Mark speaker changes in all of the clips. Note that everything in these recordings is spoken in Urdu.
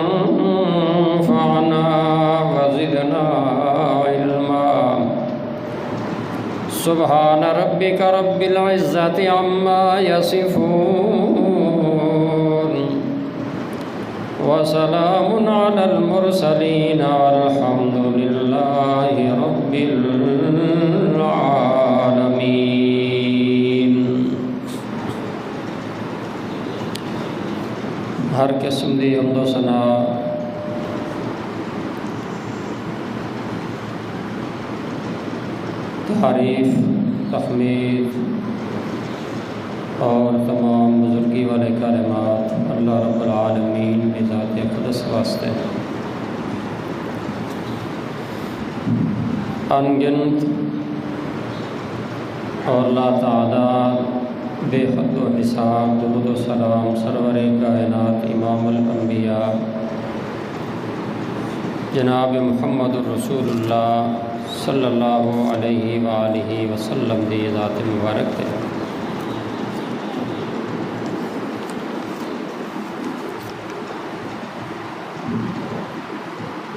Speaker 1: انفعنا وزدنا علما سبحان ربك رب العزة عما يصفون وسلام على المرسلين والحمد لله رب العالمين۔ ہر قسم دی حمد و ثنا تعریف تحمید اور تمام بزرگی والے کلمات اللہ رب العالمین کی ذات اقدس واسطے انگنت اور لا تعداد بے حد و حساب درود و سلام سرور کائنات امام الانبیاء جناب محمد الرسول اللہ صلی اللہ علیہ وآلہ وسلم دی ذات مبارک ہے۔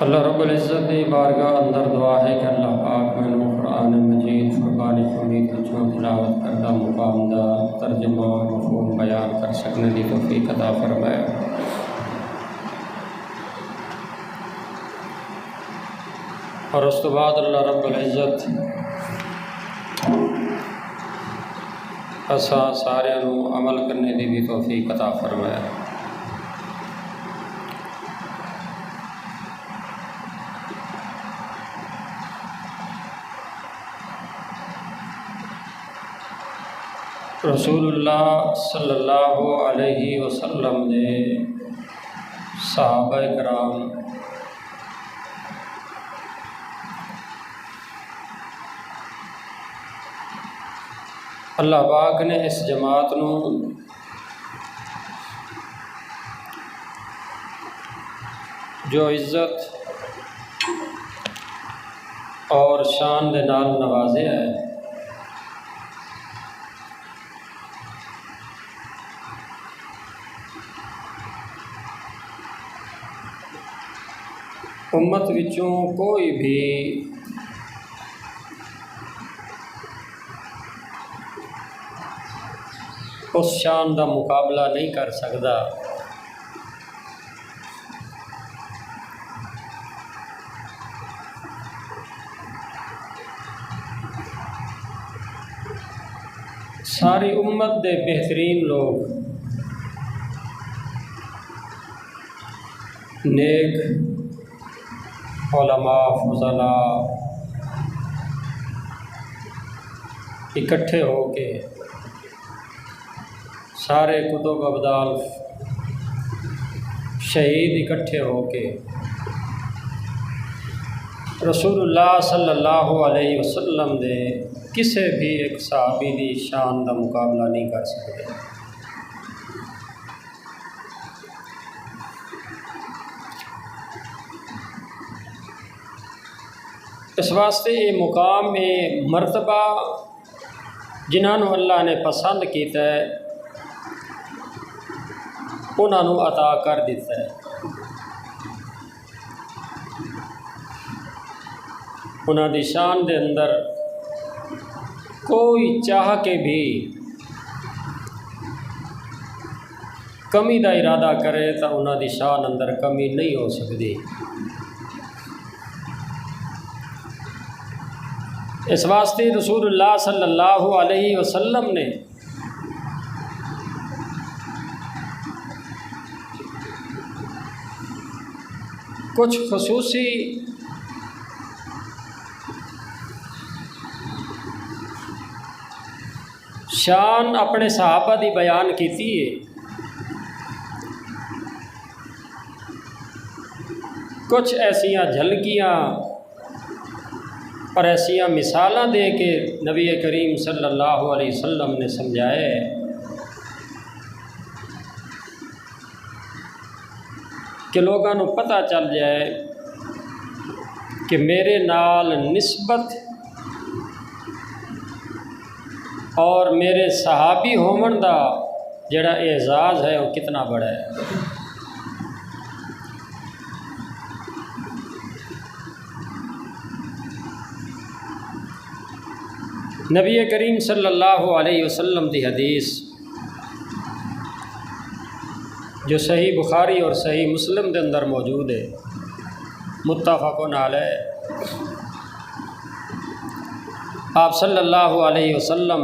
Speaker 1: اللہ رب العزت دی بارگاہ اندر دعا ہے کہ اللہ پاک میں قرآن مجید فرقان حمید جو تلاوت کردہ مقام دا ترجمہ و مفہوم بیان کر سکنے دی توفیق عطا فرمائے۔ اور اس کے بعد اللہ رب العزت اسا سارے عمل کرنے دی بھی توفیق عطا فرمائے۔ رسول اللہ صلی اللہ علیہ وسلم نے صحابہ کرام اللہ پاک نے اس جماعت نو جو عزت اور شان دے نال نوازے ہے، امت وچوں کوئی بھی اس شان دا مقابلہ نہیں کر سکتا۔ ساری امت دے بہترین لوگ نیک علماء فضلاء اکٹھے ہو کے سارے کتب ابدال شہید اکٹھے ہو کے رسول اللہ صلی اللہ علیہ وسلم دے کسے بھی ایک صحابی دی شان دا مقابلہ نہیں کر سکتے۔ اس واسطے یہ مقام مرتبہ جنہوں اللہ نے پسند کیتا ہے انہوں عطا کر دیتا ہے۔ انہوں دی شان دے اندر کوئی چاہ کے بھی کمی دا ارادہ کرے تو انہوں دی شان اندر کمی نہیں ہو سکتی۔ اس واسطے رسول اللہ صلی اللہ علیہ وسلم نے کچھ خصوصی شان اپنے صحابہ دی بیان کیتی ہے۔ کچھ ایسیاں جھلکیاں اور ایسیاں مثالاں دے کے نبی کریم صلی اللہ علیہ وسلم نے سمجھائے کہ لوگوں کو پتہ چل جائے کہ میرے نال نسبت اور میرے صحابی ہومن دا جڑا اعزاز ہے وہ کتنا بڑا ہے۔ نبی کریم صلی اللہ علیہ وسلم دی حدیث جو صحیح بخاری اور صحیح مسلم دے اندر موجود ہے، متفقن علیہ، آپ صلی اللہ علیہ وسلم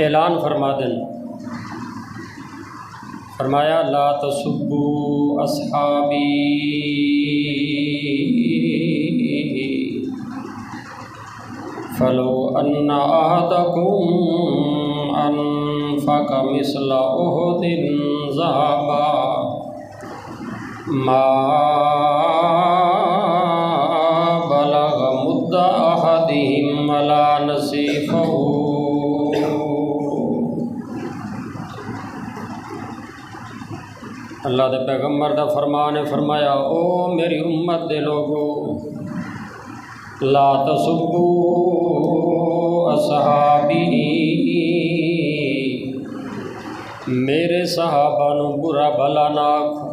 Speaker 1: اعلان فرما دیں، فرمایا لا تسبوا اصحابی فلو ان احدکم انفق مثل احد ذهبا ما بلغ مد احدهم ولا نصیفہ۔ اللہ دے پیغمبر دا فرمان ہے، فرمایا او میری امت دے لوگو لا تسبوا اصحابی، میرے صحابہ نو برا بھلا نہ آکھو۔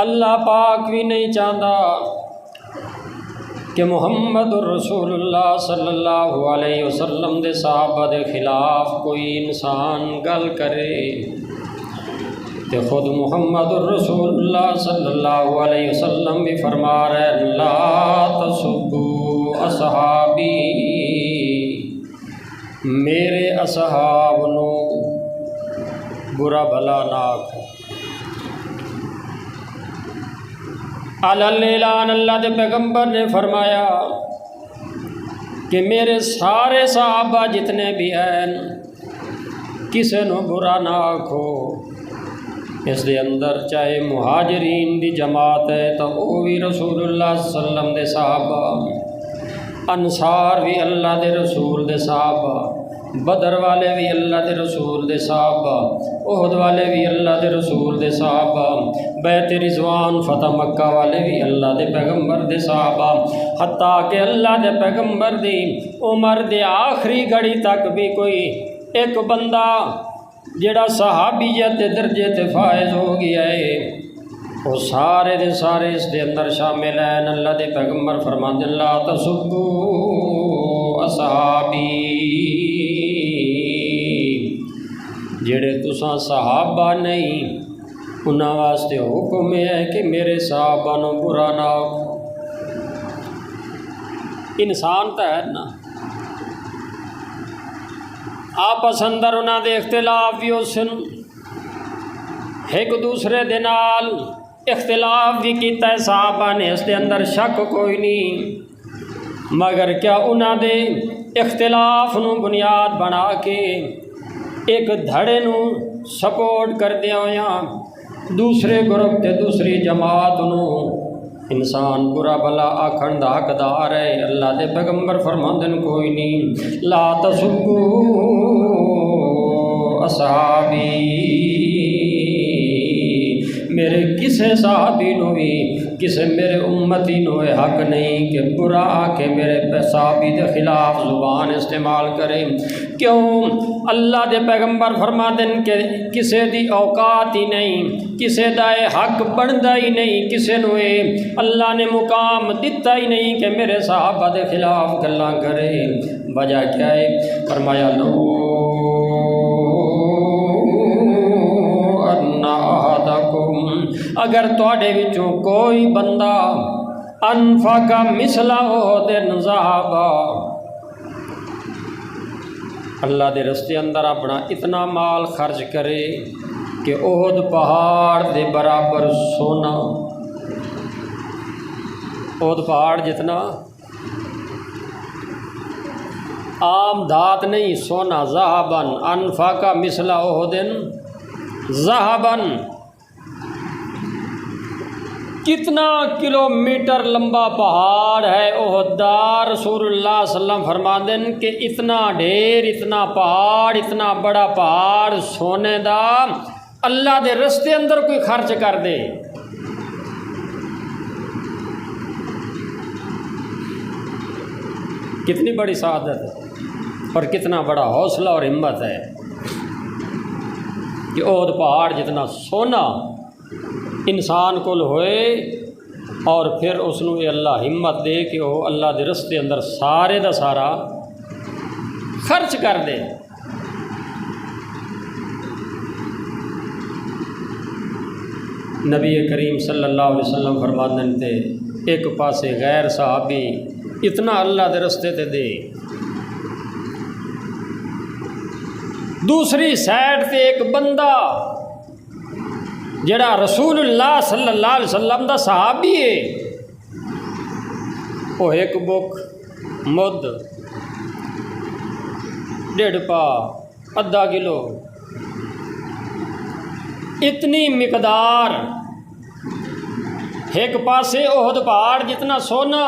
Speaker 1: اللہ پاک بھی نہیں چاہتا کہ محمد الرسول اللہ صلی اللہ علیہ وسلم دے صحابہ دے خلاف کوئی انسان گل کرے، کہ خود محمد الرسول اللہ صلی اللہ علیہ وسلم بھی فرما رہے لا تسبوا اصحابی، میرے اصحاب نو برا بھلا نہ آکھو۔ اعلان اللہ دے پیغمبر نے فرمایا کہ میرے سارے صحابہ جتنے بھی ہیں کسے نو برا نہ آکھو۔ اس دے اندر چاہے مہاجرین دی جماعت ہے تو وہ بھی رسول اللہ صلی اللہ علیہ وسلم دے صحابہ، انصار بھی اللہ دے رسول دے صحابہ، بدر والے بھی اللہ دے رسول دے صحابہ، احد والے بھی اللہ دے رسول دے صحابہ، بیت رضوان فتح مکہ والے بھی اللہ دے پیغمبر دے صحابہ، حتیٰ کہ اللہ دے پیغمبر دی عمر دے آخری گھڑی تک بھی کوئی ایک بندہ جڑا صحابیت دے درجے تے فائز ہو گیا ہے، وہ سارے دے سارے اس دے اندر شامل ہیں۔ اللہ دے پیغمبر فرماتے ہیں لا تسبوا اصحابی، جڑے تساں صحابہ نہیں انہاں واسطے حکم ہے کہ میرے صحابہ نو برا نہ آکھو۔ انسان تو ہے نا، آپس اندر انہاں دے اختلاف بھی ہو سن، ایک دوسرے دے نال اختلاف بھی کیتا ہے صحابہ نے، اس دے اندر شک کوئی نہیں، مگر کیا انہاں دے اختلاف نو بنیاد بنا کے ایک دھڑے نو سپورٹ کر دیا ہویا دوسرے گروپ تے دوسری جماعت نو انسان برا بھلا آکھن دا حقدار ہے۔ اللہ دے پیغمبر فرماندن کوئی نہیں لا تسبوا اصحابی، میرے کسے صحابی نو بھی کسے میرے امتی نو حق نہیں کہ برا آکے میرے صحابی دے خلاف زبان استعمال کرے۔ کیوں؟ اللہ دے پیغمبر فرما دن کہ کسے دی اوقات ہی نہیں، کسے دا حق بندا ہی نہیں، کسے نو اللہ نے مقام دیتا ہی نہیں کہ میرے صحابہ دے خلاف گلاں کرے۔ وجہ کیا ہے؟ فرمایا لو ان احدکم، اگر تواڈے وچوں کوئی بندہ انفق مثل احد ذہبا، اللہ دے رستے اندر اپنا اتنا مال خرچ کرے کہ احد پہاڑ دے برابر سونا، احد پہاڑ جتنا عام دھات نہیں، سونا، ذہبن، انفق مثل احد ذہبن، کتنا کلومیٹر لمبا پہاڑ ہے احد دا، رسول اللہ صلی اللہ علیہ وسلم فرما دیں کہ اتنا ڈھیر، اتنا پہاڑ، اتنا بڑا پہاڑ سونے دا اللہ دے رستے اندر کوئی خرچ کر دے، کتنی بڑی سعادت ہے اور کتنا بڑا حوصلہ اور ہمت ہے کہ احد پہاڑ جتنا سونا انسان کو ہوئے اور پھر اس نوں یہ اللہ ہمت دے کہ وہ اللہ دے رستے اندر سارے دا سارا خرچ کر دے۔ نبی کریم صلی اللہ علیہ وسلم فرماندے تے ایک پاسے غیر صحابی اتنا اللہ دے رستے تے دے، دوسری سائڈ تے ایک بندہ جڑا رسول اللہ صلی اللہ علیہ وسلم دا صحابی ہے، وہ ایک بک مد 1.5 پا آدھا کلو اتنی مقدار، ایک پاسے احد پہاڑ جتنا سونا،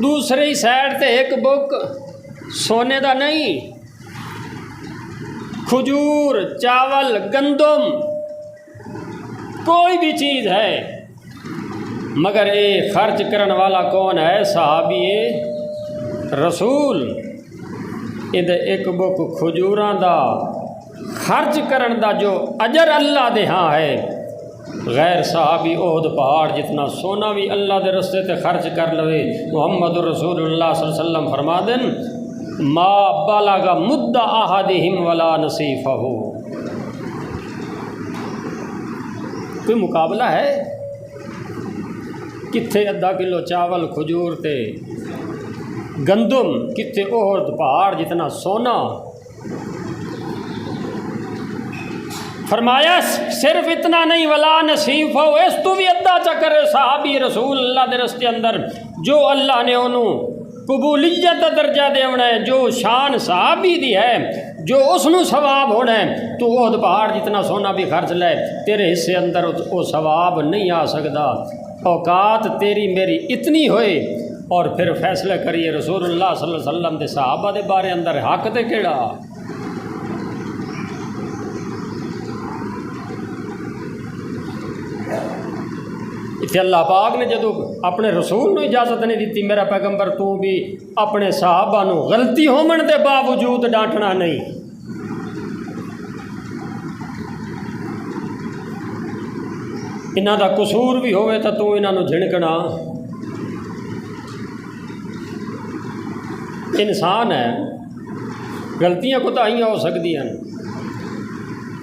Speaker 1: دوسری سائڈ تے ایک بک سونے دا نہیں، کھجور، چاول، گندم، کوئی بھی چیز ہے، مگر اے خرچ کرن والا کون ہے؟ صحابی رسول۔ ادھر ایک بک کھجوراں دا خرچ کرن دا جو اجر اللہ دے ہاں ہے، غیر صحابی احد پہاڑ جتنا سونا بھی اللہ دے رستے تے خرچ کر لوے۔ محمد رسول اللہ صلی اللہ علیہ وسلم فرما دن ما بلغ مد احدہم ولا نصیفہ، کوئی مقابلہ ہے؟ کتھے آدھا کلو چاول، کھجور تے گندم، کتھے احد پہاڑ جتنا سونا۔ فرمایا صرف اتنا نہیں، ولا نصیف ہو، اس تو بھی ادھا چکر صحابی رسول اللہ دے رستے اندر جو اللہ نے انہوں قبولیت دا درجہ دے ہونا ہے، جو شان صحابی دی ہے، جو اس نو ثواب ہونا ہے، تو احد پہاڑ جتنا سونا بھی خرچ لے، تیرے حصے اندر وہ ثواب نہیں آ سکتا۔ اوقات تیری میری اتنی ہوئے، اور پھر فیصلہ کریے رسول اللہ صلی اللہ علیہ وسلم دے صحابہ دے بارے اندر حق تے کیڑا؟ اتنے اللہ پاک نے جدو اپنے رسول نو اجازت نہیں دیتی، میرا پیغمبر تو بھی اپنے صحابہ نو غلطی ہومن دے باوجود ڈانٹنا نہیں۔ انہاں دا قصور بھی ہوئے تو انہاں نو جھنکنا، انسان ہے، غلطیاں کوتاہیاں ہو سکتی ہیں،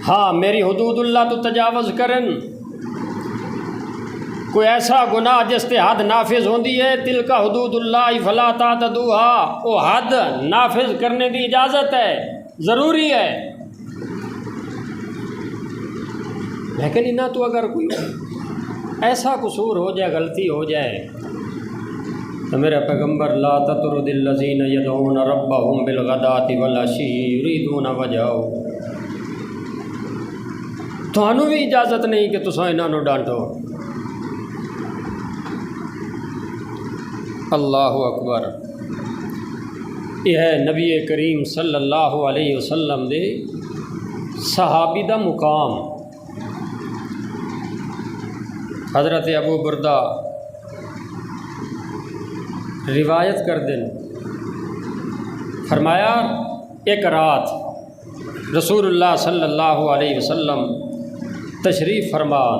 Speaker 1: ہاں میری حدود اللہ تو تجاوز کرن، کوئی ایسا گناہ جس تے حد نافذ ہوندی ہے، تلک حدود اللہ فلا تعتدوها، وہ حد نافذ کرنے دی اجازت ہے، ضروری ہے، لیکن انہاں تو اگر کوئی ایسا قصور ہو جائے، غلطی ہو جائے، تو میرا پیغمبر لا تطرد الذین یدعون ربهم بالغداۃ والعشی یریدون وجہہ، تھانوں بھی اجازت نہیں کہ تساں انہاں نو ڈانٹو۔ اللہ اکبر۔ یہ ہے نبی کریم صلی اللہ علیہ وسلم دے صحابی دا مقام۔ حضرت ابو بردہ روایت کر دیں، فرمایا ایک رات رسول اللہ صلی اللہ علیہ وسلم تشریف فرمان،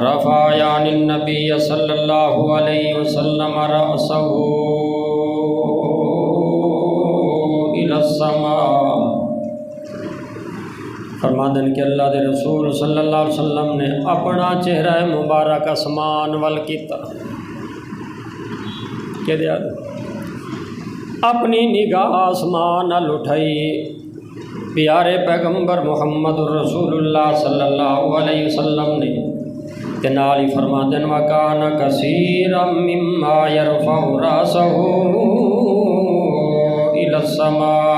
Speaker 1: رفع عن النبی صلی اللہ علیہ وسلم رأسہ الی السماء، فرمادن کہ اللہ دے رسول صلی اللہ علیہ وسلم نے اپنا چہرہ مبارک آسمان وال کیتا، کہ دیا اپنی نگاہ آسمان نال اٹھائی، پیارے پیغمبر محمد رسول اللہ صلی اللہ علیہ وسلم نے تنالی فرمادن وکان کثیرا مما یرفع راسہ الی السماء،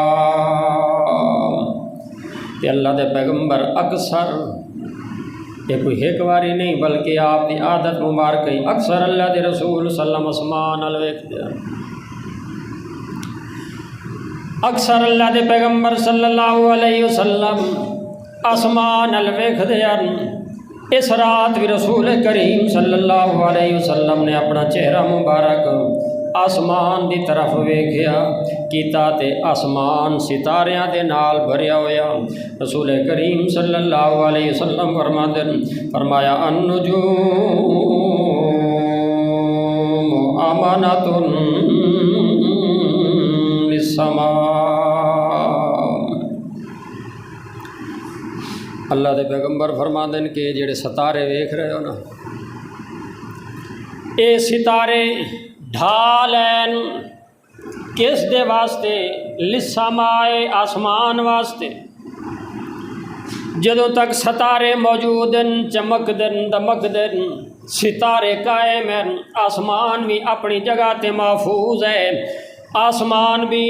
Speaker 1: کہ اللہ دے پیغمبر اکثر، یہ کوئی ایک واری نہیں بلکہ آپ دی عادت مبارک ہی، اکثر اللہ دے رسول صلی اللہ علیہ وسلم اسمان الویک دیا، اکثر اللہ دے پیغمبر صلی اللہ علیہ وسلم اسمان الویک دیا۔ اس رات بھی رسول کریم صلی اللہ علیہ وسلم نے اپنا چہرہ مبارک آسمان دی طرف ویکھیا کیتا تے آسمان ستاریاں دے نال بھریا ہویا۔ رسول کریم صلی اللہ علیہ وسلم فرمایا النجوم امانۃ للسماء۔ اللہ دے پیغمبر فرماندن کہ جڑے ستارے ویکھ رہے ہو نا، اے ستارے ڈھال ہیں کس دے واسطے؟ للسماء، آسمان واسطے۔ جدوں تک ستارے موجود ہیں، چمکدن دمکدن، ستارے قائم ہیں، آسمان بھی اپنی جگہ تے محفوظ ہے، آسمان بھی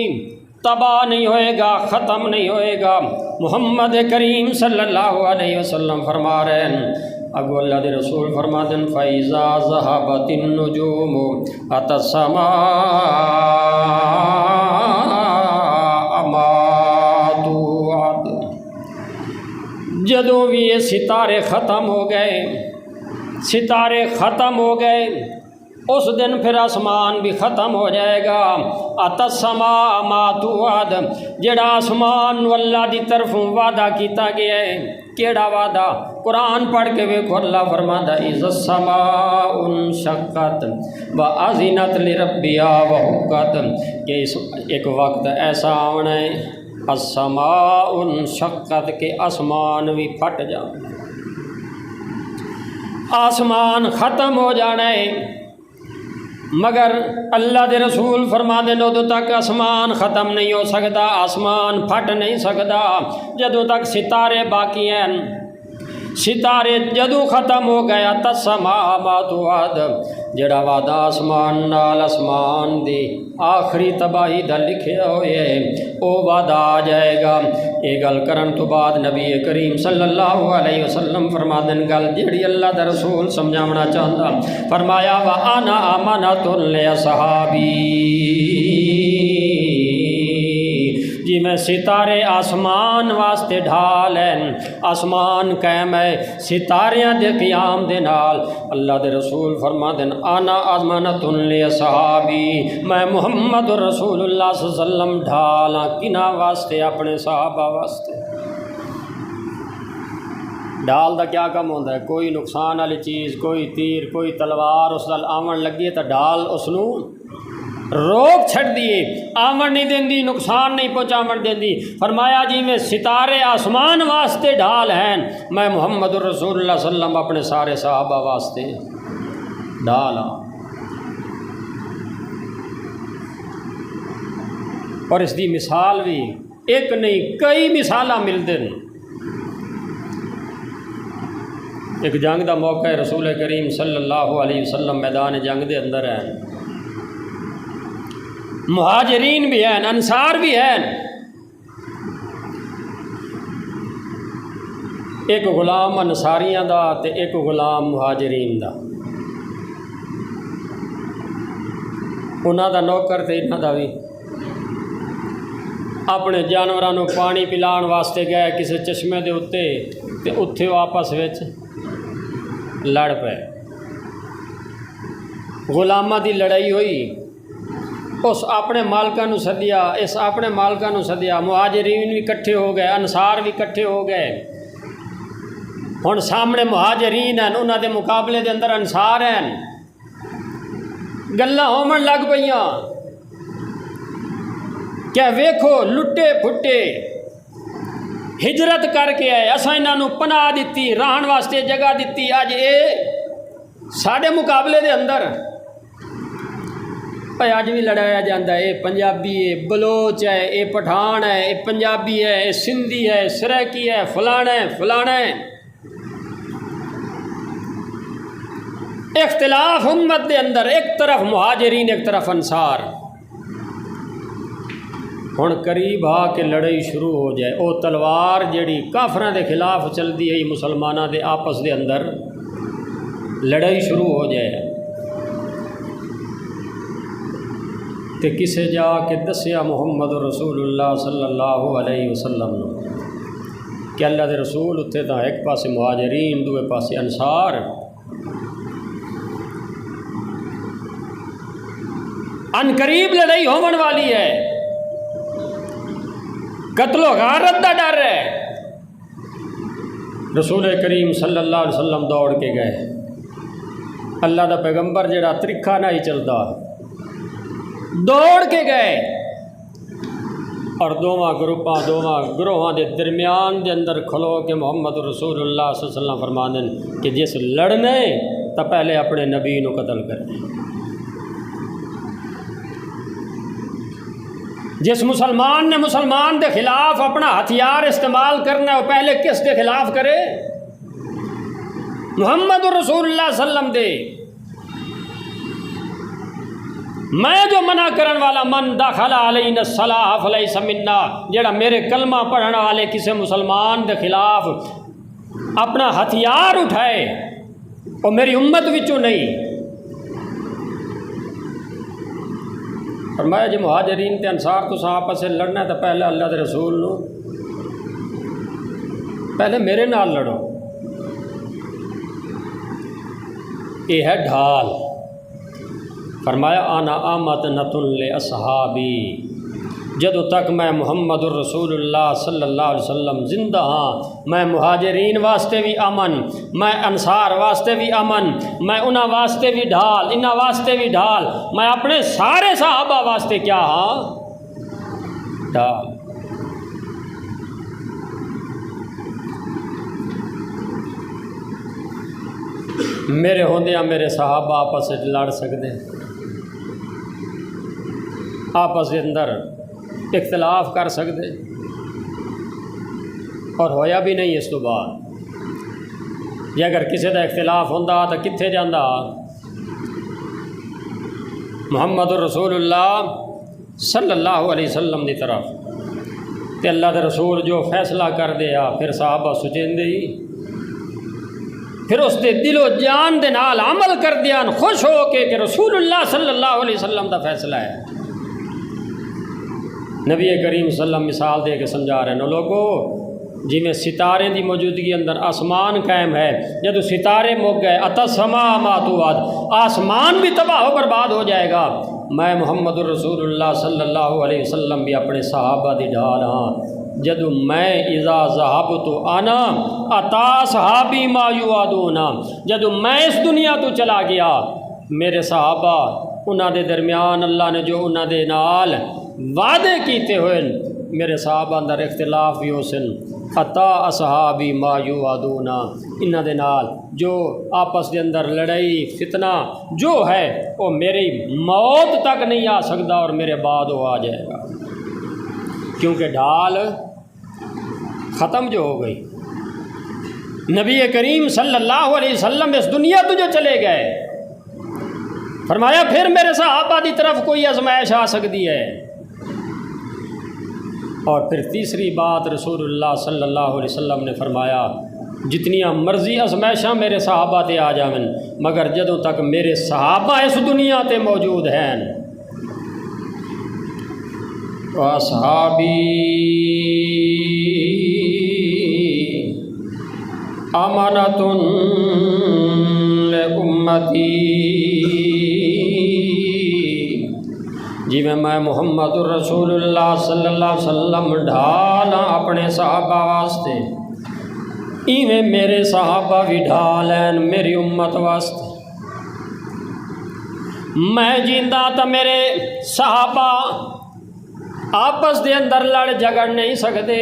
Speaker 1: تباہ نہیں ہوئے گا، ختم نہیں ہوئے گا۔ محمد کریم صلی اللہ علیہ وسلم فرما رہے ہیں، اگو اللہ دے رسول فرما دیں فَإِذَا ذَهَبَتِ النُّجُومُ أَتَى السَّمَاءَ مَا تُوعَدُ۔ جدوں بھی یہ ستارے ختم ہو گئے، ستارے ختم ہو گئے، اس دن پھر آسمان بھی ختم ہو جائے گا۔ أَتَى السَّمَاءَ مَا تُوعَدُ، جڑا آسمان اللہ دی طرفوں وعدہ کیتا گیا ہے۔ کیڑا وعدہ؟ قرآن پڑھ کے ویکھو، اللہ فرماتا اذا السماء انشقت وأذنت لربها وحقت، کہ ایک وقت ایسا آنا ہے السماء انشقت کہ آسمان بھی پھٹ جانا، آسمان ختم ہو جانا ہے۔ مگر اللہ دے رسول فرما دے ادو تک آسمان ختم نہیں ہو سکتا، آسمان پھٹ نہیں سکتا جدوں تک ستارے باقی ہیں۔ ستارے جدوں ختم ہو گیا تسماء ما توعد، جڑا وعدہ آسمان نال آسمان دی آخری تباہی دا لکھیا ہوئے او وعدہ آ جائے گا۔ یہ گل کرن تو بعد نبی کریم صلی اللہ علیہ وسلم فرما دن گل جڑی اللہ دا رسول سمجھاونا چاہتا، فرمایا وَأَنَا أَمَانَةٌ لِأَصْحَابِي، جی میں ستارے آسمان واسطے ڈھال ہیں، آسمان قائم ہے ستاریاں دے قیام دے نال۔ اللہ دے رسول فرما دن آنا امانۃ لصحابی، میں محمد رسول اللہ صلی اللہ علیہ وسلم ڈھالاں کنا واسطے؟ اپنے صحابہ واسطے۔ ڈھال دا کیا کم ہوتا ہے؟ کوئی نقصان والی چیز، کوئی تیر، کوئی تلوار اس نال آمن لگی تو ڈھال اس نوں روک چھڑ دیے، آمن نہیں دیندی، نقصان نہیں پہنچاون دیندی۔ فرمایا جی میں ستارے آسمان واسطے ڈھال ہیں، میں محمد رسول اللہ صلی اللہ علیہ وسلم اپنے سارے صحابہ واسطے ڈھال ہاں۔ اور اس دی مثال بھی ایک نہیں کئی مثالاں ملتے ہیں۔ ایک جنگ دا موقع ہے، رسول کریم صلی اللہ علیہ وسلم میدان جنگ دے اندر ہیں، مہاجرین بھی ہیں، انصار بھی ہیں۔ ایک غلام انصاریاں دا تے ایک غلام مہاجرین دا، انہاں دا نوکر تے انہاں دا بھی اپنے جانوراں نوں پانی پلان واسطے گئے کسی چشمے دے اُتے تے اتھے آپس وچ لڑ پے، غلاماں دی لڑائی ہوئی، اس اپنے مالکاں نوں سدیا، اس اپنے مالکاں نوں سدیا، مہاجرین بھی کٹھے ہو گئے، انصار بھی کٹھے ہو گئے۔ ہن سامنے مہاجرین ہیں، انہاں دے مقابلے دے اندر انصار ہیں، گلاں ہون لگ پئیاں کہ ویکھو لٹے پھٹے ہجرت کر کے آئے، اساں انہاں نوں پناہ دتی، رہن واسطے جگہ دتی، اج اے ساڈے مقابلے دے اندر اج بھی لڑایا جاتا ہے۔ اے پنجابی ہے، بلوچ ہے، اے پٹھان ہے، اے پنجابی ہے، اے سندھی ہے، سرائکی ہے، فلانا ہے فلانا ہے۔ اختلاف امت دے اندر، ایک طرف مہاجرین ایک طرف انصار۔ ہن قریب آ کے لڑائی شروع ہو جائے، او تلوار جڑی کافراں دے خلاف چلدی ہے مسلماناں دے آپس دے اندر لڑائی شروع ہو جائے تے کسے جا کے دسیا محمد رسول اللہ صلی اللہ علیہ وسلم کہ اللہ دے رسول اتنے تاں ایک پاسے مہاجرین دوے پاسے انصار۔ ان قریب لڑائی ہونے والی ہے، قتل و غارت دا ڈر ہے۔ رسول کریم صلی اللہ علیہ وسلم دوڑ کے گئے، اللہ دا پیغمبر جڑا ترکھا نہ ہی چلتا، دوڑ کے گئے اور دونوں گروہاں دے درمیان دے اندر کھلو کے محمد رسول اللہ صلی اللہ علیہ وسلم فرماندن کہ جس لڑنے تو پہلے اپنے نبی نو قتل کرنے، جس مسلمان نے مسلمان دے خلاف اپنا ہتھیار استعمال کرنا ہے وہ پہلے کس کے خلاف کرے؟ محمد رسول اللہ صلی اللہ علیہ وسلم دے۔ میں جو منع کرن والا من دخل علینا الصلاۃ فلیس منا، جڑا میرے کلمہ پڑھنے والے کسی مسلمان دے خلاف اپنا ہتھیار اٹھائے وہ میری امت وچوں نہیں۔ فرمایا جی مہاجرین تے انصار تو آپس سے لڑنا ہے تو پہلے اللہ دے رسول نو پہلے میرے نال لڑو۔ یہ ہے ڈھال۔ فرمایا انا آمتنۃ لاصحابی، جدوں تک میں محمد الرسول اللہ صلی اللہ علیہ وسلم زندہ ہاں میں مہاجرین واسطے بھی امن، میں انصار واسطے بھی امن، میں انہاں واسطے بھی ڈھال، انہاں واسطے بھی ڈھال، میں اپنے سارے صحابہ واسطے کیا ہاں؟ ڈھال۔ میرے ہوندیاں میرے صحابہ آپس سے لڑ سکتے، آپس کے اندر اختلاف کر سکتے، اور ہویا بھی نہیں۔ اس تو بعد جے اگر کسی کا اختلاف ہوندہ تو کتنے جاندہ؟ محمد رسول اللہ صلی اللہ علیہ وسلم دی طرف، تے اللہ دے رسول جو فیصلہ کر دیا پھر صحابہ سچیندے ہی، پھر اس دے دل و جان دے نال عمل کر دیا خوش ہو کے کہ رسول اللہ صلی اللہ علیہ وسلم دا فیصلہ ہے۔ نبی کریم صلی اللہ علیہ وسلم مثال دے کے سمجھا رہے ہیں لوگو، جی میں ستارے دی موجودگی اندر آسمان قائم ہے، جدو ستارے مک گئے اتسما ماتواد، آسمان بھی تباہ و برباد ہو جائے گا، میں محمد الرسول اللہ صلی اللہ علیہ وسلم بھی اپنے صحابہ دی ڈھال ہاں، جدو میں اذا ذہبت انا اتا صحابی ما یوعدون، جدو میں اس دنیا تو چلا گیا میرے صحابہ انہاں دے درمیان اللہ نے جو انہاں دے نال وعدے کیتے ہوئے میرے صحابہ اندر اختلاف بھی ہو سن، اتا اصحابی ما یوعدون، انہاں دے نال جو آپس دے اندر لڑائی فتنہ جو ہے وہ میری موت تک نہیں آ سکتا اور میرے بعد وہ آ جائے گا، کیونکہ ڈھال ختم جو ہو گئی۔ نبی کریم صلی اللہ علیہ وسلم اس دنیا تو جو چلے گئے، فرمایا پھر میرے صحابہ دی طرف کوئی آزمائش آ سکتی ہے۔ اور پھر تیسری بات رسول اللہ صلی اللہ علیہ وسلم نے فرمایا جتنیاں مرضی آزمائشاں میرے صحابہ تے آ جاون مگر جدوں تک میرے صحابہ اس دنیا تے موجود ہیں، وَأَصْحَابِي أَمَانَةٌ لِأُمَّتِي، جی میں محمد الرسول اللہ صلی اللہ علیہ وسلم ڈھالاں اپنے صحابہ واسطے، ایویں میرے صحابہ بھی ڈھال ہیں میری امت واسطے۔ میں جیندہ تا میرے صحابہ آپس دے اندر لڑ جھگڑ نہیں سکتے،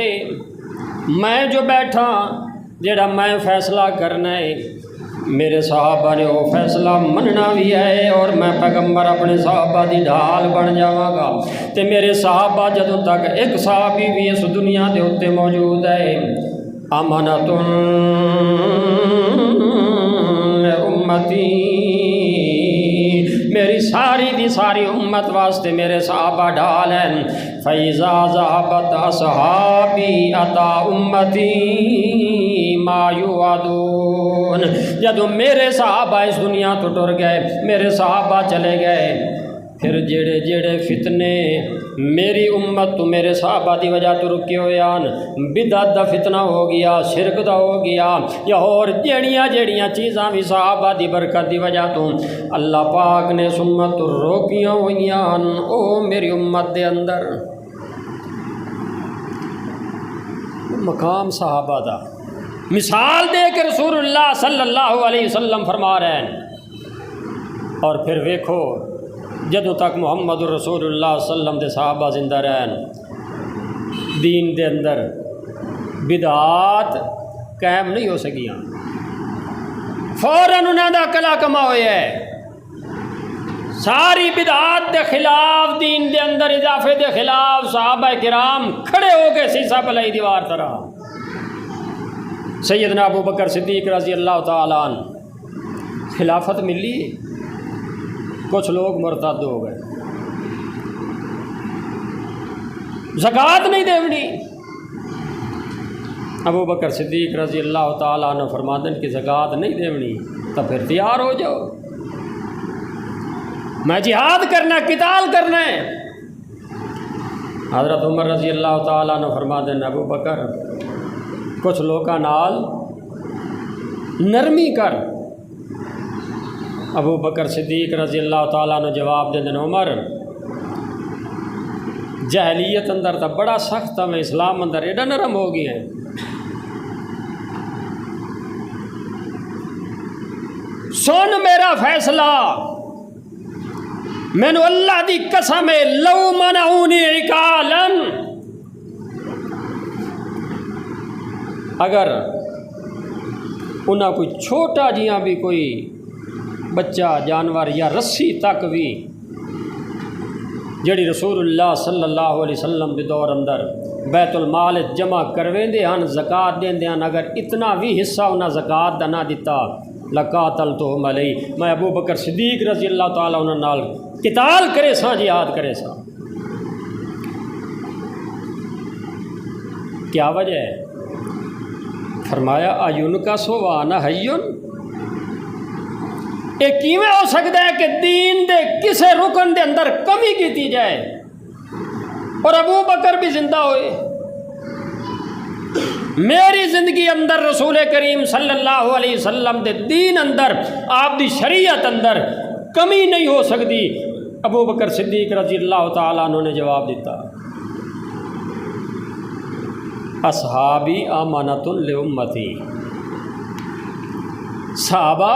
Speaker 1: میں جو بیٹھا جڑا میں فیصلہ کرنا ہے میرے صحابہ نے وہ فیصلہ مننا بھی ہے، اور میں پیغمبر اپنے صحابہ دی ڈھال بن جاواں گا، تے میرے صحابہ جدوں تک ایک صحابی بھی اس دنیا دے اوتے موجود ہے، امانۃ امتی، میری ساری دی ساری امت واسطے میرے صحابہ ڈھال ہیں۔ فَإِذَا ذَهَبَتْ أَصْحَابِي أَتَى أُمَّتِي مَا يُوعَدُونَ، جدو میرے صحابہ اس دنیا تو ٹر گئے، میرے صحابہ چلے گئے، پھر جڑے فتنے میری امت تو میرے صحابہ دی وجہ تو رکی ہوئے آن، بدعت دا فتنہ ہو گیا، شرک دا ہو گیا، یا اور جیڑیاں چیزاں بھی صحابہ دی برکت دی وجہ تو اللہ پاک نے امت تو روکیاں ہوئی آن۔ او میری امت دے اندر مقام صحابہ دا مثال دے کے رسول اللہ صلی اللہ علیہ وسلم فرما رہے ہیں۔ اور پھر ویکھو جدوں تک محمد رسول اللہ صلی اللہ علیہ وسلم دے صحابہ زندہ رہن، دین دے اندر بدعات قائم نہیں ہو سکیاں، فوراً انہاں دا کلا کما ہویا ہے۔ ساری بدعات دے خلاف، دین دے اندر اضافے دے خلاف صحابہ کرام کھڑے ہو کے سیسا پلائی دیوار طرح۔ سیدنا ابو بکر صدیق رضی اللہ تعالیٰ عنہ خلافت ملی، کچھ لوگ مرتد ہو گئے، زکوٰۃ نہیں دیونی۔ ابو بکر صدیق رضی اللہ تعالیٰ عنہ فرماندن کہ زکوٰۃ نہیں دیونی تو پھر تیار ہو جاؤ، میں جہاد کرنا، قتال کرنا ہے۔ حضرت عمر رضی اللہ تعالیٰ عنہ فرماندن ابو بکر کچھ لوکاں نال نرمی کر۔ ابو بکر صدیق رضی اللہ تعالیٰ نے جواب دے دن عمر جاہلیت اندر تا بڑا سخت ہے، اسلام اندر ایڈا نرم ہو گئی ہے۔ سن میرا فیصلہ، مینو اللہ دی قسم ہے، لو منعونی عقالا، اگر انہاں کوئی چھوٹا جیاں بھی کوئی بچہ جانور یا رسی تک بھی جڑی رسول اللہ صلی اللہ علیہ وسلم دے دور اندر بیت المال جمع کرویں دے ہن، زکوٰۃ دین دے ہن، اگر اتنا بھی حصہ انہاں زکوٰۃ دا نہ دیتا لقاتلتہم علیہ، میں ابو بکر صدیق رضی اللہ تعالیٰ انہاں نال قتال کرے سا، جہاد کرے سا۔ کیا وجہ ہے؟ فرمایا آیون کا سو وانا حیون، یہ کیویں ہو سکتا ہے کہ دین دے کسے رکن دے اندر کمی کیتی جائے اور ابو بکر بھی زندہ ہوئے؟ میری زندگی اندر رسول کریم صلی اللہ علیہ وسلم دے دین اندر، آپ دی شریعت اندر کمی نہیں ہو سکتی۔ ابو بکر صدیق رضی اللہ تعالیٰ عنہ نے جواب دیتا، اصحابی امانۃ لامتی، صحابہ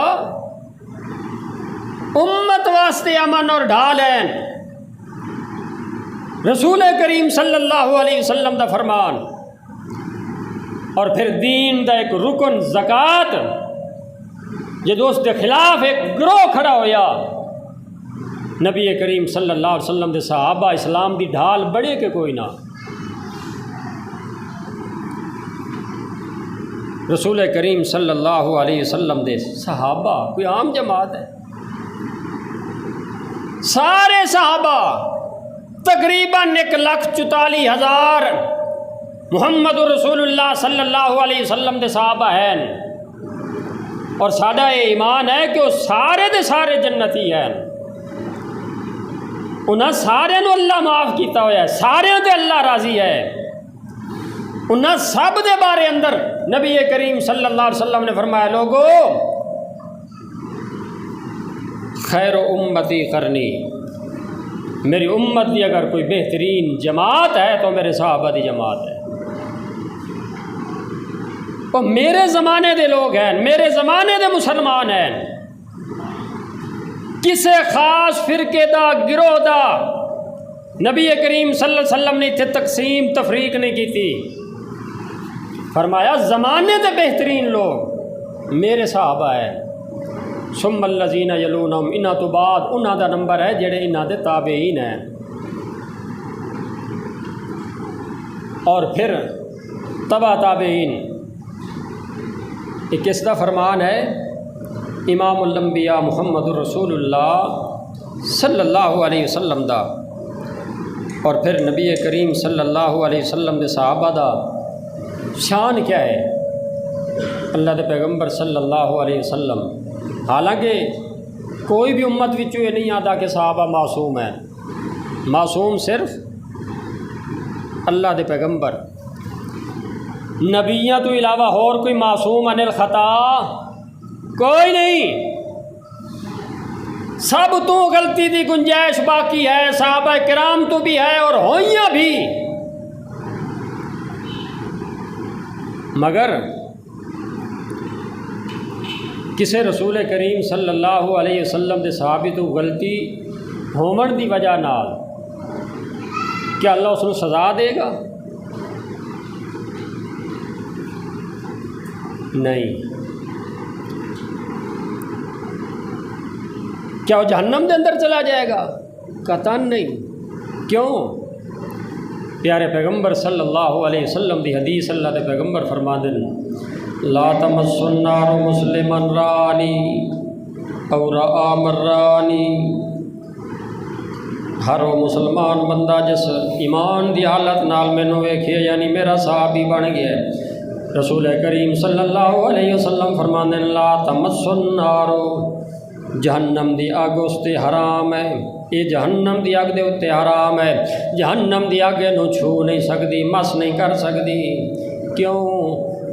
Speaker 1: امت واسطے امن اور ڈھال ہیں۔ رسول کریم صلی اللہ علیہ وسلم دا فرمان، اور پھر دین دا ایک رکن زکوٰۃ، جدو اس کے خلاف ایک گروہ کھڑا ہویا، نبی کریم صلی اللہ علیہ وسلم دے صحابہ اسلام دی ڈھال بڑے کہ کوئی نہ۔ رسول کریم صلی اللہ علیہ وسلم دے صحابہ کوئی عام جماعت ہے؟ سارے صحابہ تقریباً 1,44,000 محمد رسول اللہ صلی اللہ علیہ وسلم دے صحابہ ہیں، اور ساڈا یہ ایمان ہے کہ وہ سارے دے سارے جنتی ہیں۔ انہاں سارے نو اللہ معاف کیتا ہوا ہے، سارے دے اللہ راضی ہے۔ انہاں سب دے بارے اندر نبی کریم صلی اللہ علیہ وسلم نے فرمایا، لوگو خیر امتی قرنی، میری امت دی اگر کوئی بہترین جماعت ہے تو میرے صحابہ دی جماعت ہے۔ وہ میرے زمانے دے لوگ ہیں، میرے زمانے دے مسلمان ہیں، کسے خاص فرقے دا گروہ دا نبی کریم صلی اللہ علیہ وسلم نے اتنے تقسیم تفریق نہیں کی تھی۔ فرمایا زمانے دے بہترین لوگ میرے صحابہ ہیں، ثم الذین یلونہم، انہاں تو بعد انہاں دا نمبر ہے جڑے انہاں دے تابعین ہیں، اور پھر تبع تابعین۔ یہ کس دا فرمان ہے؟ امام الانبیاء محمد الرسول اللہ صلی اللہ علیہ وسلم دا، اور پھر نبی کریم صلی اللہ علیہ وسلم دے صحابہ دا شان کیا ہے؟ اللہ دے پیغمبر صلی اللہ علیہ وسلم، حالانکہ کوئی بھی امت وچوں یہ نہیں آتا کہ صحابہ معصوم ہیں، معصوم صرف اللہ دے پیغمبر نبیاں تو علاوہ اور کوئی معصوم عن الخطا کوئی نہیں، سب تو غلطی دی گنجائش باقی ہے، صحابہ کرام تو بھی ہے اور ہوئیاں بھی، مگر کسے رسول کریم صلی اللہ علیہ وسلم دے صحابی تو غلطی ہون دی وجہ نال کیا اللہ اس کو سزا دے گا؟ نہیں۔ کیا وہ جہنم دے اندر چلا جائے گا؟ قطعاً نہیں۔ کیوں؟ پیارے پیغمبر صلی اللہ علیہ وسلم دی حدیث، اللہ دے پیغمبر فرماندے لا تمس النار مسلما رانی او رآ مرانی، ہر وہ مسلمان بندہ جس ایمان دی حالت نال مینوں ویکھے یعنی میرا صحابی بن گیا ہے، رسول کریم صلی اللہ علیہ وسلم فرماندے لا تمس النار، جہنم دی اگ اس تے حرام ہے، یہ جہنم دی اگ دے اتے حرام ہے، جہنم دی اگ نو چھو نہیں سکتی، مس نہیں کر سکتی۔ کیوں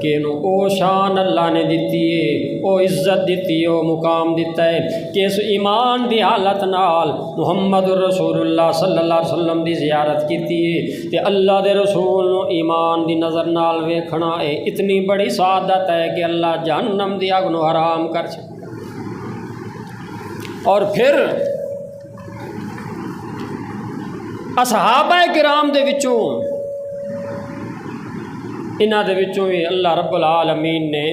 Speaker 1: کہ او شان اللہ نے دیتی ہے، او عزت دیتی ہے، او مقام دیتا ہے کہ اس ایمان دی حالت نال محمد رسول اللہ صلی اللہ علیہ وسلم دی زیارت کیتی ہے تے اللہ دے رسول نو ایمان دی نظر نال ویکھنا ہے اتنی بڑی سعادت ہے کہ اللہ جہنم دی اگ نو حرام کر چھے۔ اور پھر اصحابہ کرام دے وچوں انہاں دے وچوں بھی اللہ رب العالمین نے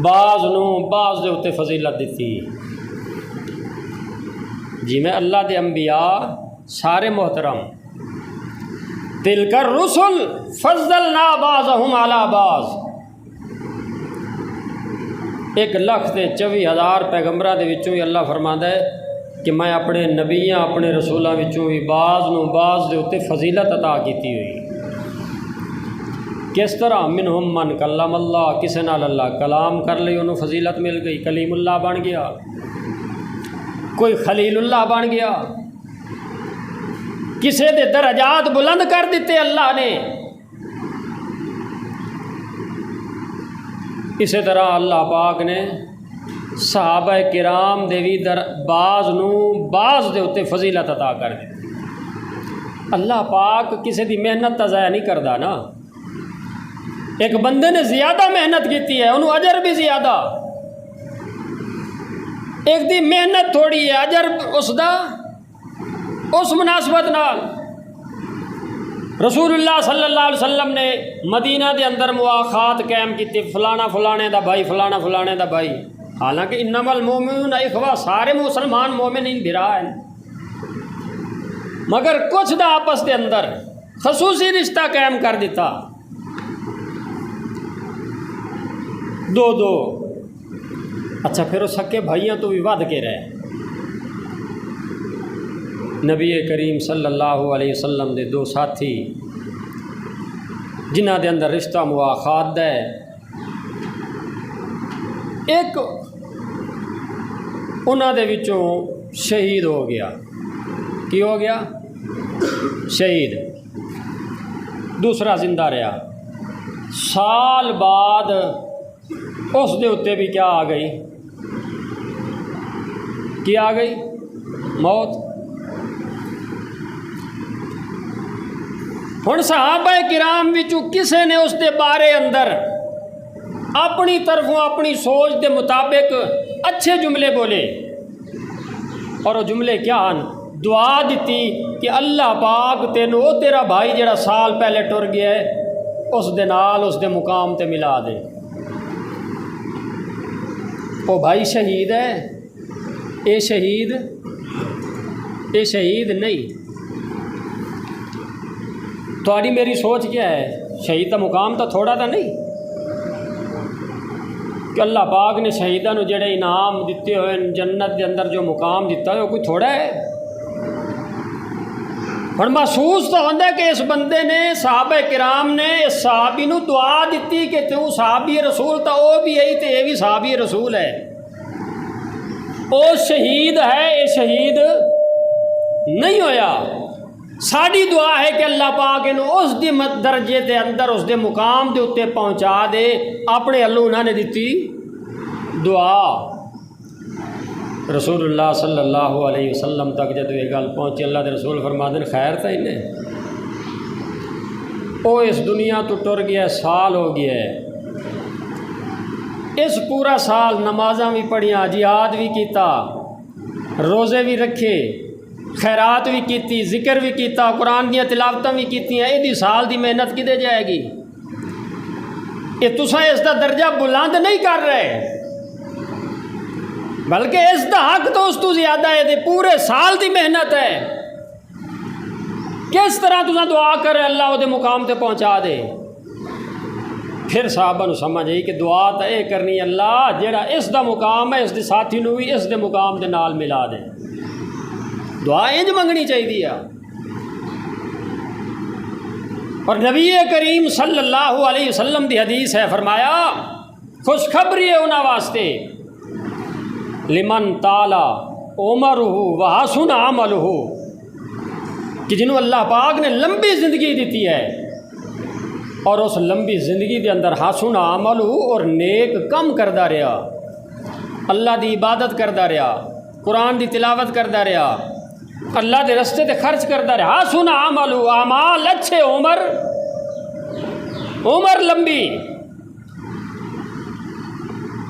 Speaker 1: بعض دے اتے فضیلت دیتی، جی میں اللہ دے انبیاء سارے محترم، تلک الرسل فضلنا بعضهم علی بعض، 1,24,000 پیغمبراں دے وچوں ہی اللہ فرماندا ہے کہ میں اپنے نبیاں اپنے رسولاں وچوں بھی بعض دے اتے فضیلت عطا کیتی ہوئی۔ کس طرح؟ منہم من کلم اللہ، کسے نال اللہ کلام کر لی انہوں فضیلت مل گئی، کلیم اللہ بن گیا، کوئی خلیل اللہ بن گیا، کسے دے درجات بلند کر دیتے اللہ نے۔ اسی طرح اللہ پاک نے صحابہ کرام دے بھی بعض دے اتے فضیلت عطا کر دی۔ اللہ پاک کسے دی محنت تا ضائع نہیں کردا نا، ایک بندے نے زیادہ محنت کیتی ہے انہوں اجر بھی زیادہ، ایک دی محنت تھوڑی ہے اجر اس مناسبت نال۔ رسول اللہ صلی اللہ علیہ وسلم نے مدینہ دے اندر مواخات قائم کی، فلانا فلانے دا بھائی، فلانا فلانے دا بھائی، حالانکہ انما المومنون اخوہ، سارے مسلمان مومنین بھرا ہیں، مگر کچھ دا آپس دے اندر خصوصی رشتہ قائم کر دیتا، دو اچھا پھر وہ سکے بھائیاں تو بھی ود کے رہے۔ نبی کریم صلی اللہ علیہ وسلم دے 2 ساتھی جنہ دے اندر رشتہ مواخات ہے، ایک انہاں دے وچوں شہید ہو گیا، کی ہو گیا؟ شہید، دوسرا زندہ رہا، سال بعد اس دے اتے بھی کیا آ گئی؟ کیا آ گئی؟ موت۔ ہن صحابہ کرام وچوں کسے نے اس دے بارے اندر اپنی طرفوں اپنی سوچ دے مطابق اچھے جملے بولے، اور وہ جملے کیا ہیں؟ دعا دیتی کہ اللہ پاک تینوں وہ تیرا بھائی جڑا سال پہلے ٹر گیا ہے اس دے نال اس دے مقام تے ملا دے۔ وہ بھائی شہید ہے، اے شہید نہیں۔ تھوڑی میری سوچ کیا ہے؟ شہید کا مقام تو تھوڑا تھا نہیں کہ اللہ پاک نے شہیداں جڑے انعام دیتے ہوئے جنت دے اندر جو مقام دیتا ہے وہ کوئی تھوڑا ہے؟ اور محسوس تو ہوتا ہے کہ اس بندے نے، صحابہ کرام نے اس صحابی نو دعا دیتی کہ تو صحابی رسول تا وہ بھی ہے تو یہ بھی صحابی رسول ہے، وہ شہید ہے، یہ شہید نہیں ہویا۔
Speaker 2: ساری دعا ہے کہ اللہ پاک انہوں اس دی درجے دے اندر اس دے مقام دے اتنے پہنچا دے اپنے اللہ انہوں نے دیتی دعا۔ رسول اللہ صلی اللہ علیہ وسلم تک جب یہ گل پہنچی اللہ دے رسول فرماتے خیر تھا انہیں وہ اس دنیا تو ٹر گیا، سال ہو گیا ہے، اس پورا سال نمازاں بھی پڑھیاں، جہاد بھی کیتا، روزے بھی رکھے، خیرات بھی کیتی، ذکر بھی کیتا، قرآن دیا تلاوتاں بھی کیتی ہیں، یہ سال دی محنت کدے جائے گی؟ یہ تساں اس دا درجہ بلند نہیں کر رہے، بلکہ اس دا حق تو اس تو زیادہ ہے، دے پورے سال دی محنت ہے۔ کس طرح تساں دعا کر رہے اللہ دے مقام تے پہنچا دے؟ پھر صحابہ نو سمجھ آئی کہ دعا تو یہ کرنی اللہ جیڑا اس دا مقام ہے اس دے ساتھی نو بھی اس دے مقام دے نال ملا دے، دعا انج منگنی چاہیے۔ اور نبی کریم صلی اللہ علیہ وسلم دی حدیث ہے، فرمایا خوشخبری ہے انہاں واسطے لمن تعالی عمرہ وحسن عملہ، کہ جنہوں اللہ پاک نے لمبی زندگی دیتی ہے اور اس لمبی زندگی دے اندر حسن عملہ اور نیک کم کردا رہا، اللہ دی عبادت کردا رہا، قرآن دی تلاوت کردا رہا، اللہ دے رستے تے خرچ کردا رہا، حسن عملہ، اعمال اچھے، عمر لمبی۔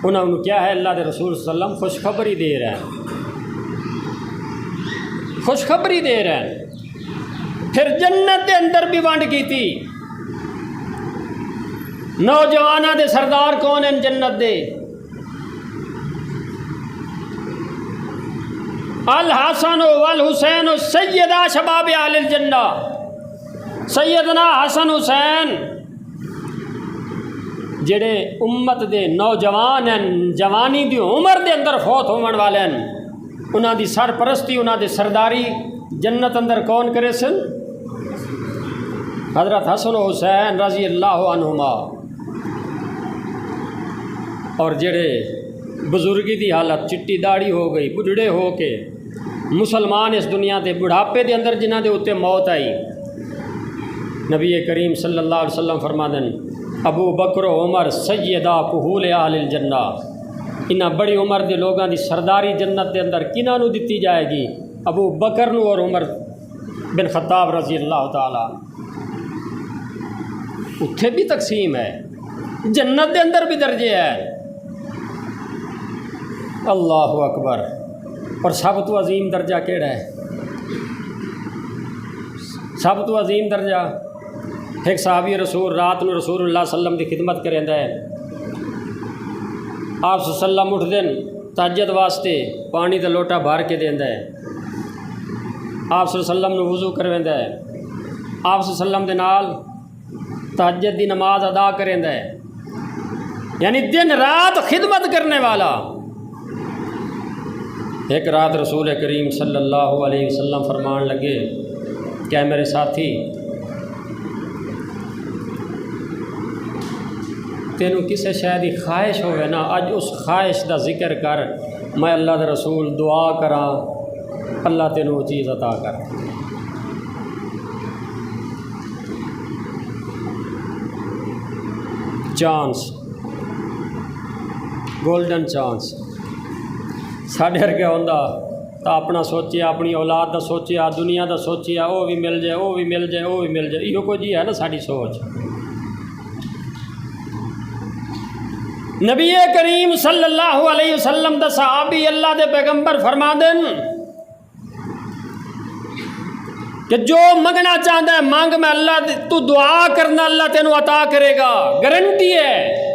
Speaker 2: انہوں نے کیا ہے اللہ دے رسول صلی اللہ علیہ وسلم خوشخبری دے رہے ہیں، خوشخبری دے رہے ہیں۔ پھر جنت دے اندر بھی ونڈ کی تھی، نوجوانہ دے سردار کون ہیں جنت دے؟ الحسن والحسین سیدہ شباب اہل الجنہ، سیدنا حسن حسین جڑے امت دے نوجوان ہیں، جوانی دی عمر دے اندر فوت ہونے والے ہیں، انہاں دی سرپرستی انہاں دی سرداری جنت اندر کون کرے سن؟ حضرت حسن و حسین رضی اللہ عنہما۔ اور جڑے بزرگی دی حالت چٹی داڑھی ہو گئی، بڑھڑے ہو کے مسلمان اس دنیا دے بڑھاپے دے اندر جنہ دے اتے موت آئی، نبی کریم صلی اللہ علیہ وسلم فرما دن ابو بکر و عمر سیدہ کہول اہل الجنہ، انہاں بڑی عمر دے لوگاں دی سرداری جنت دے اندر کنہاں نو دتی جائے گی؟ ابو بکر نو اور عمر بن خطاب رضی اللہ تعالی۔ اتھے بھی تقسیم ہے، جنت دے اندر بھی درجے ہے۔ اللہ اکبر۔ اور سب تو عظیم درجہ کیڑا ہے؟ سب تو عظیم درجہ ایک صحابی رسول رات نو رسول اللہ صلی اللہ علیہ وسلم کی خدمت کریندا ہے، آپ صلی اللہ علیہ وسلم اٹھ دن تہجد واسطے پانی دا لوٹا بھر کے دیندا ہے، آپ صلی اللہ علیہ وسلم نو وضو کرویندا ہے، آپ صلی اللہ علیہ وسلم دے نال تہجد دی نماز ادا کریندا ہے، یعنی دن رات خدمت کرنے والا۔ ایک رات رسول کریم صلی اللہ علیہ وسلم فرمان لگے کہ اے میرے ساتھی، تینوں کسے شے دی خواہش ہوئے نا، اج اس خواہش دا ذکر کر، میں اللہ دے رسول دعا کراں اللہ تینوں وہ چیز عطا کر۔ چانس، گولڈن چانس ساڈے ورگے ہوندا تو اپنا سوچیا، اپنی اولاد دا سوچیا، دنیا دا سوچیا، وہ بھی مل جائے، وہ بھی مل جائے، وہ بھی مل جائے، یہ کوئی جی ہے نا ساری سوچ۔ نبی کریم صلی اللہ علیہ وسلم دا صحابی اللہ دے پیغمبر فرما دن کہ جو منگنا چاہتا ہے مانگ، میں اللہ تو دعا کرنا اللہ تینوں عطا کرے گا، گارنٹی ہے۔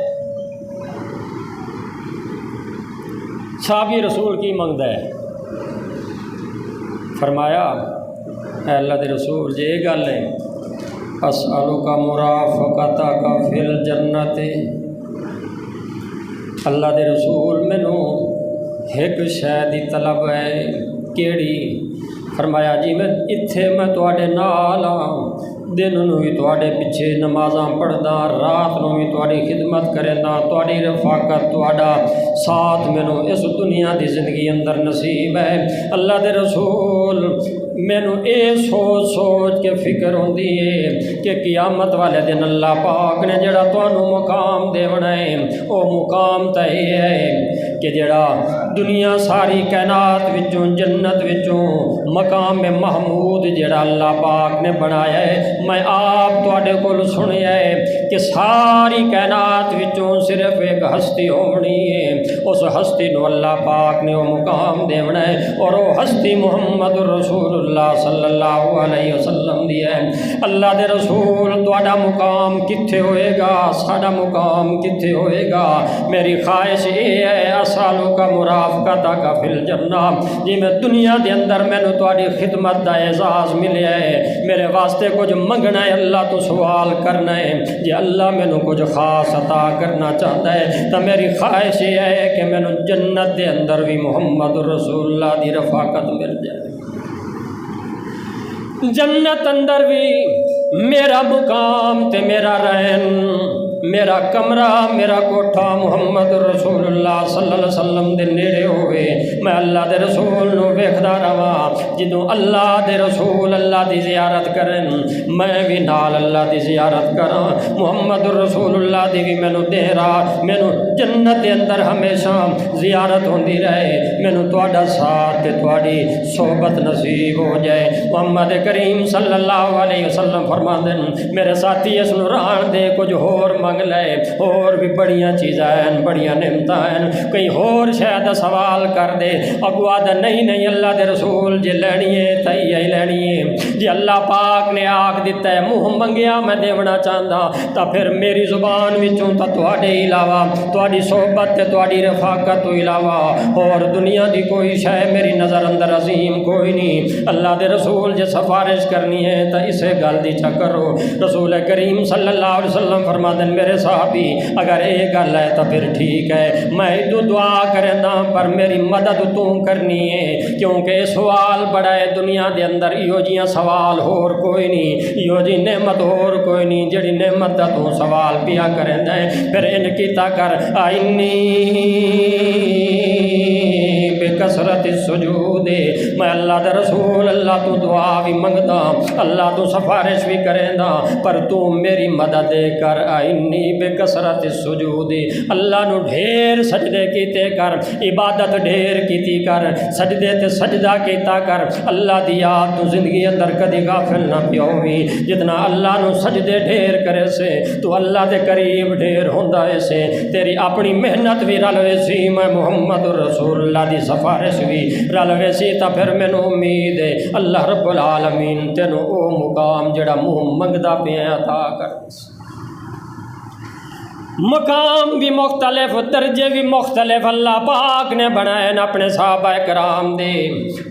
Speaker 2: صحابی رسول کی منگتا ہے؟ فرمایا اے اللہ دے رسول جی یہ گل ہے، اسألک مرافقتک فی الجنت، اللہ دے رسول مینوں ایک شے دی طلب ہے، کیڑی؟ فرمایا جی میں اتھے میں تواڈے نال ہاں،
Speaker 1: دن نوں بھی تواڈے پیچھے نمازاں پڑھدا، رات نوں بھی تواڈی خدمت کردا، تواڈی رفاقت تواڈا ساتھ مینوں اس دنیا دی زندگی اندر نصیب ہے۔ اللہ دے رسول مینوں اے سوچ سوچ کے فکر ہوندی ہے کہ قیامت والے دن اللہ پاک نے جڑا تانوں مقام دیونا ہے او مقام تے ہے کہ جڑا دنیا ساری کائنات وچوں جنت وچوں مقام محمود جڑا اللہ پاک نے بنایا ہے، میں آپ تواڈے کول سنیا ہے کہ ساری کائنات وچوں صرف ایک ہستی ہونی ہے، اس ہستی نو اللہ پاک نے وہ مقام دیونا ہے اور وہ ہستی محمد رسول اللہ صلی اللہ علیہ وسلم دی ہے۔ اللہ دے رسول تواڈا مقام کتھے ہوئے گا، ساڈا مقام کتھے ہوئے گا؟ میری خواہش یہ ہے اسالو کا مرافقتک فی الجنہ، جی میں دنیا دے اندر مینوں تواڈی خدمت دا اعزاز ملیا ہے، میرے واسطے کچھ منگنا ہے، اللہ تو سوال کرنا ہے، جی اللہ مینوں کچھ خاص عطا کرنا چاہتا ہے تو میری خواہش یہ ہے کہ مینوں جنت دے اندر بھی محمد رسول اللہ دی رفاقت مل جائے، جنت اندر بھی میرا مقام تے میرا رہن، میرا کمرہ میرا کوٹھا محمد رسول اللہ صلی اللہ علیہ وسلم دے نیڑے ہوئے، میں اللہ دے رسول نو ویکھدا رہواں، جدوں اللہ دے رسول اللہ دی زیارت کرن میں بھی نال اللہ دی زیارت کراں، محمد رسول اللہ دی بھی مینوں مینوں جنت دے اندر ہمیشہ زیارت ہوندی رہے، مینوں تواڈا ساتھ تے تواڈی صحبت نصیب ہو جائے۔ محمد کریم صلی اللہ علیہ وسلم فرماندے میرے ساتھی اس نو رہن دے، کچھ ہور منگ لے، اور بھی بڑیاں چیزاں ہیں، بڑیاں نعمتاں ہیں، کئی ہور شاید سوال کر دے، اگو آدھا نہیں اللہ دے رسول جے لینی ہے تو یہی لینی ہے، جی اللہ پاک نے آکھ دیتا ہے منہ منگیا میں دیونا چاہتا تو پھر میری زبان وچوں تو تواڈے علاوہ تواڈی صحبت تے تواڈی رفاقت تو علاوہ اور دنیا دی کوئی شے میری نظر اندر عظیم کوئی نہیں۔ اللہ دے رسول جے سفارش کرنی ہے تو اسے گل دی چا کرو، رسول کریم صلی اللہ علیہ وسلم فرماتے ہیں میرے صحابی اگر ایک گل ہے تو پھر ٹھیک ہے، میں ادو دعا کرنا پر میری مدد تو کرنی ہے، کیونکہ سوال بڑا ہے دنیا دے اندر، ایو جیاں سوال ہور کوئی نہیں، ایو جی نعمت ہور کوئی نہیں جڑی نعمت دا تو سوال پیا کرنا ہے۔ پھر ان کیتا کر آئینی بکثرت السجود، میں اللہ دے رسول اللہ تو دعا بھی منگدا، اللہ تو سفارش بھی کریندا، پر تو میری مدد کر آئینی بکثرت السجود، اللہ نو ڈھیر سجدے کیتے کر، عبادت ڈھیر کیتی کر، سجدے تے سجدہ کیتا کر، اللہ دی یاد تو زندگی اندر کدی غافل نہ پیوی، جتنا اللہ نو سجدے ڈھیر کرے سے تو اللہ دے قریب ڈھیر ہوندا ہے سے، تیری اپنی محنت بھی رلوے سی، میں محمد رسول اللہ دی سفارش بھی رلوے سی، تا پھر مینوں امید ہے اللہ رب العالمین تینوں او مقام جڑا منہ منگدا پیا عطا کر۔ مقام بھی مختلف، درجے بھی مختلف اللہ پاک نے بنائے اپنے صحابہ کرام دے،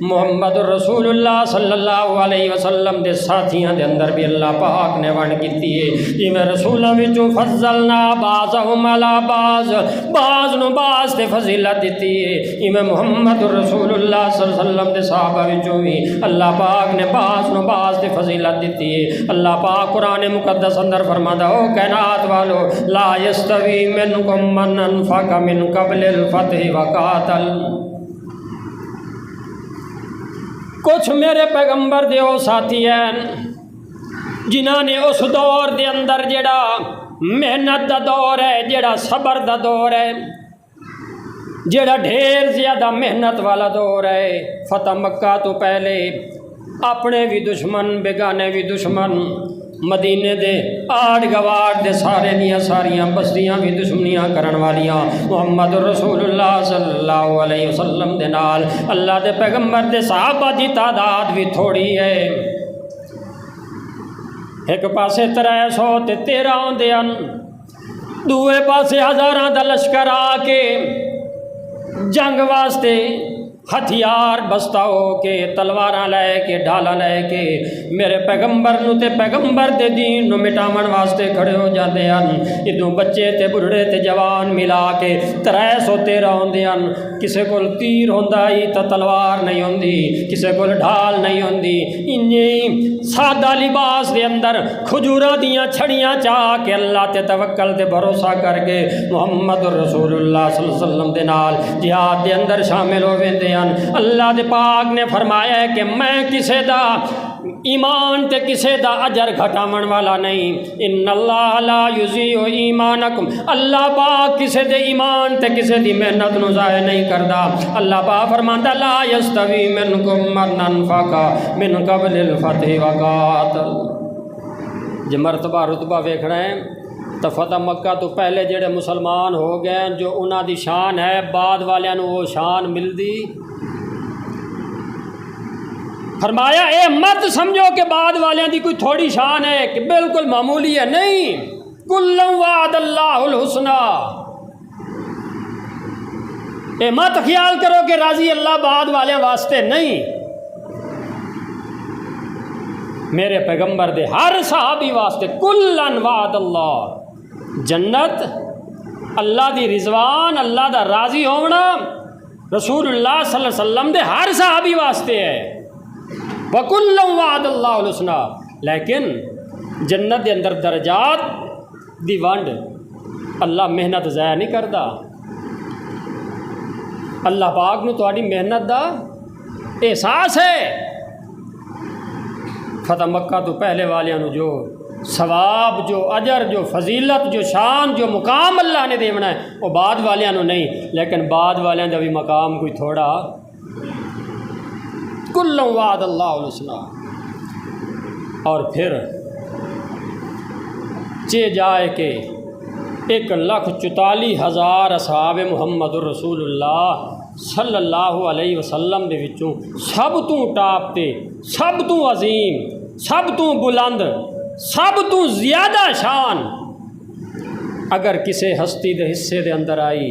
Speaker 1: محمد رسول اللہ صلی اللہ علیہ وسلم دے ساتھیاں دے اندر بھی اللہ پاک نے ون کیتی ہے، جی میں رسولاں وچوں فضلنا بعضهم علی بعض، بعض نو بعض تے فضیلت دیتی ہے، جی میں محمد رسول اللہ صلی اللہ علیہ وسلم دے صحابہ وچوں بھی اللہ پاک نے بعض نو بعض تے فضیلت دیتی ہے۔ اللہ پاک قرآن مقدس اندر فرماتا او کائنات والو لا يستوی منکم من انفق من قبل الفتح وقاتل، کچھ میرے پیغمبر دے او ساتھی ہیں جنہاں نے اس دور دے اندر جڑا محنت دا دور ہے، جڑا صبر دا دور ہے، جڑا ڈھیر زیادہ محنت والا دور ہے، فتح مکہ تو پہلے اپنے بھی دشمن بیگانے بھی دشمن، مدینے دے آڑ گواڑ دے سارے دیاں ساریاں بستیاں بھی دشمنیاں کرن والیاں، محمد رسول اللہ صلی اللہ علیہ وسلم دے نال اللہ دے پیغمبر دے صحابہ دی تعداد بھی تھوڑی ہے، ایک پاسے 313 ہوندے ہن، دوے پاسے ہزاراں دا لشکر آ کے جنگ واسطے
Speaker 2: ہتھیار بستا ہو کے تلواراں لے کے ڈھالا لے کے میرے پیغمبر نو تے پیغمبر دے دین نو مٹاون واسطے کھڑے ہو جاندے ہن۔ ادوں بچے تے بڑھڑے تے جوان ملا کے 313 ہوندے ہن۔ کسے کول تیر ہوندا ہی تے تلوار نہیں ہوندی، کسے کول ڈھال نہیں ہوندی، انجی سادہ لباس دے اندر کھجوراں دیاں چھڑیاں چاہ کے اللہ تے توکل تے بھروسہ کر کے محمد رسول اللہ صلی اللہ علیہ وسلم دے نال جہاد دے اندر شامل ہو ویندے ہن۔ اللہ دے پاک نے فرمایا ہے کہ میں کسے دا ایمان تے کسے دا اجر گھٹاون والا نہیں، ان اللہ لا یضیع ایمانکم، اللہ پاک کسے دے ایمان تے کسے دی محنت نو ضائع نہیں کردا۔ اللہ پاک فرماندا لا یستوی منکم من انفق من قبل الفتح وقاتل۔ جے مرتبہ رتبہ ویکھنا ہے تو فتح مکہ تو پہلے جڑے مسلمان ہو گئے جو انہاں دی شان ہے بعد والیاں نو وہ شان ملدی۔ فرمایا اے مت سمجھو کہ بعد والیاں دی کوئی تھوڑی شان ہے کہ بالکل معمولی ہے، نہیں، کل وعد اللہ الحسنی۔ اے مت خیال کرو کہ راضی اللہ بعد والیاں واسطے نہیں، میرے پیغمبر دے ہر صحابی واسطے کلن وعد اللہ، جنت، اللہ دی رضوان، اللہ دا راضی ہونا رسول اللہ صلی اللہ علیہ وسلم دے ہر صحابی واسطے ہے۔ وَكُلًّا وَعَدَ اللَّهُ الْحُسْنَىٰ، لیکن جنت دے اندر درجات دی ونڈ اللہ محنت ضائع نہیں کردا۔ اللہ پاک نو تہاڈی محنت دا احساس ہے۔ فتح مکہ تو پہلے والیاں نو جو ثواب، جو اجر، جو فضیلت، جو شان، جو مقام اللہ نے دیونا ہے وہ بعد والیاں نو نہیں، لیکن بعد والیاں دا بھی مقام کوئی تھوڑا۔ کل وعد اللہ الحسنیٰ۔ اور پھر چے جائے کہ 1,44,000 اصحاب محمد الرسول اللہ صلی اللہ علیہ وسلم دے وچوں سب تو ٹاپ تے، سب تو عظیم، سب تو بلند، سب تو زیادہ شان اگر کسے ہستی دے حصے دے اندر آئی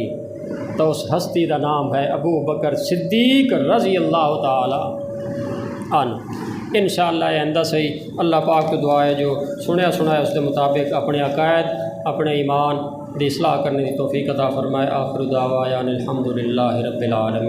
Speaker 2: تو اس ہستی دا نام ہے ابو بکر صدیق رضی اللہ تعالی عنہ۔ انشاءاللہ آئندہ سے اللہ پاک کو دعا ہے جو سنیا سنایا اس کے مطابق اپنے عقائد، اپنے ایمان دی اصلاح کرنے کی توفیق عطا فرمائے۔ آخر دعوانا الحمدللہ رب العالمین۔